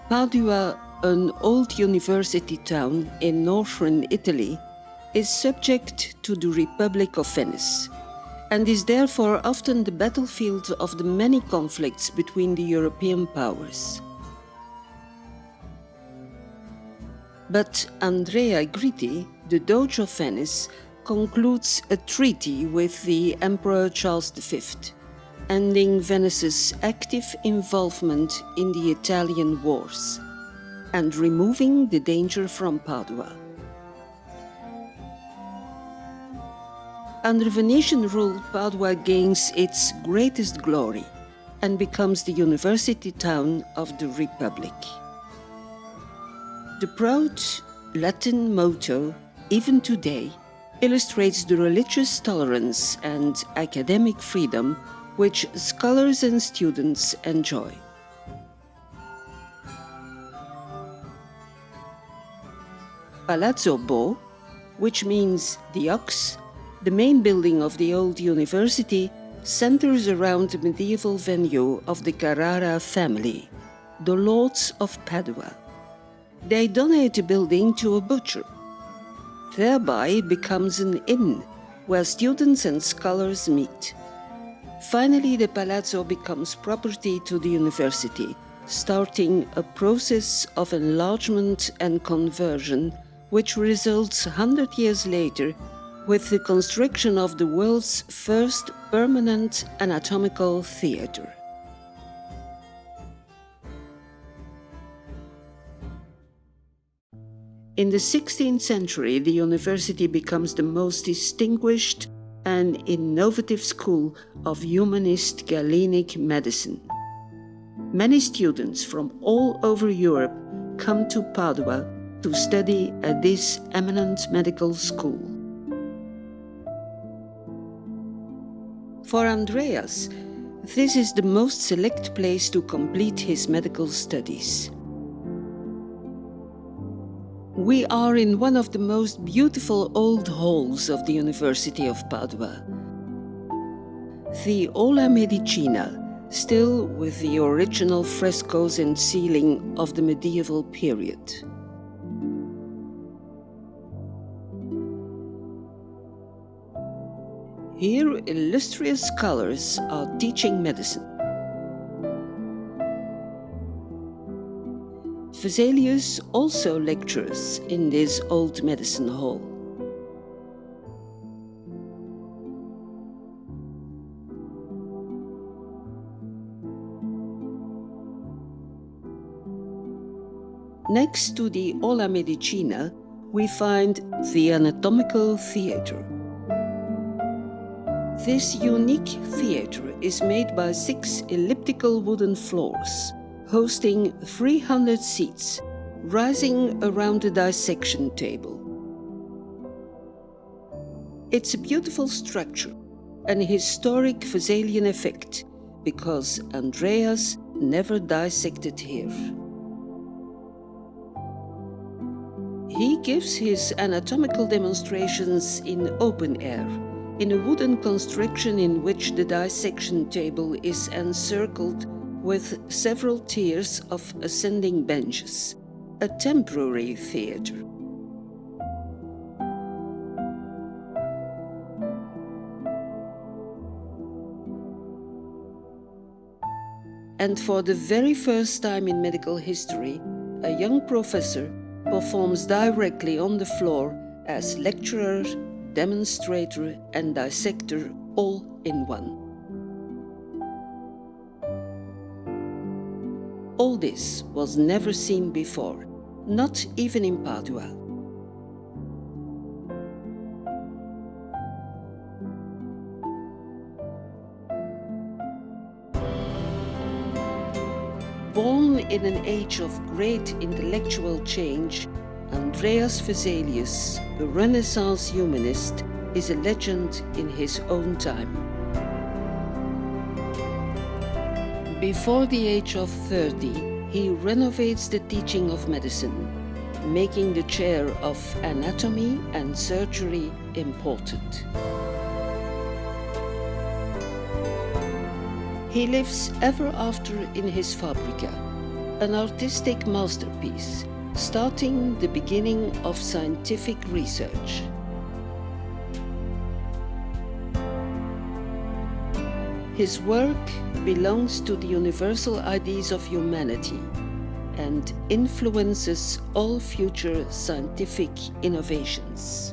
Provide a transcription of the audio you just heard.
Padua, an old university town in northern Italy, is subject to the Republic of Venice, and is therefore often the battlefield of the many conflicts between the European powers. But Andrea Gritti, the Doge of Venice, concludes a treaty with the Emperor Charles V, ending Venice's active involvement in the Italian wars and removing the danger from Padua. Under Venetian rule, Padua gains its greatest glory and becomes the university town of the Republic. The proud Latin motto, even today, illustrates the religious tolerance and academic freedom which scholars and students enjoy. Palazzo Bo, which means the ox, the main building of the old university, centers around the medieval venue of the Carrara family, the Lords of Padua. They donate the building to a butcher. Thereby it becomes an inn where students and scholars meet. Finally, the palazzo becomes property to the university, starting a process of enlargement and conversion, which results 100 years later with the construction of the world's first permanent anatomical theater. In the 16th century, the university becomes the most distinguished and innovative school of humanist Galenic medicine. Many students from all over Europe come to Padua to study at this eminent medical school. For Andreas, this is the most select place to complete his medical studies. We are in one of the most beautiful old halls of the University of Padua. The Ola Medicina, still with the original frescoes and ceiling of the medieval period. Here, illustrious scholars are teaching medicine. Vesalius also lectures in this old medicine hall. Next to the Ola Medicina, we find the Anatomical Theater. This unique theater is made by 6 elliptical wooden floors, hosting 300 seats, rising around the dissection table. It's a beautiful structure, an historic Vesalian effect, because Andreas never dissected here. He gives his anatomical demonstrations in open air, in a wooden construction in which the dissection table is encircled with several tiers of ascending benches, a temporary theater. And for the very first time in medical history, a young professor performs directly on the floor as lecturer, demonstrator, and dissector all in one. All this was never seen before, not even in Padua. Born in an age of great intellectual change, Andreas Vesalius, a Renaissance humanist, is a legend in his own time. Before the age of 30, he renovates the teaching of medicine, making the chair of anatomy and surgery important. He lives ever after in his fabrica, an artistic masterpiece, starting the beginning of scientific research. His work belongs to the universal ideas of humanity and influences all future scientific innovations.